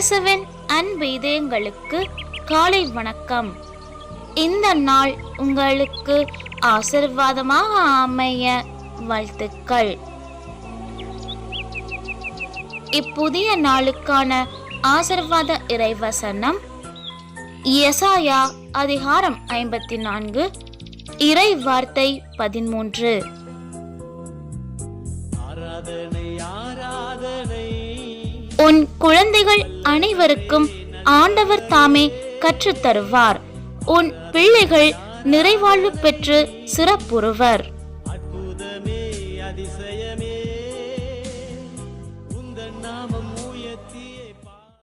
இயேசுவின் அன்பு இதயங்களுக்கு காலை வணக்கம். இந்த நாள் உங்களுக்கு ஆசீர்வாதமாக அமைய வாழ்த்துக்கள். இப்புதிய நாளுக்கான ஆசீர்வாத இறைவசனம் எசாயா அதிகாரம் 54 இறை வார்த்தை 13. உன் குழந்தைகள் அனைவருக்கும் ஆண்டவர் தாமே கற்றுத்தருவார். உன் பிள்ளைகள் நிறைவாழ்வு பெற்று சிறப்புறுவர்.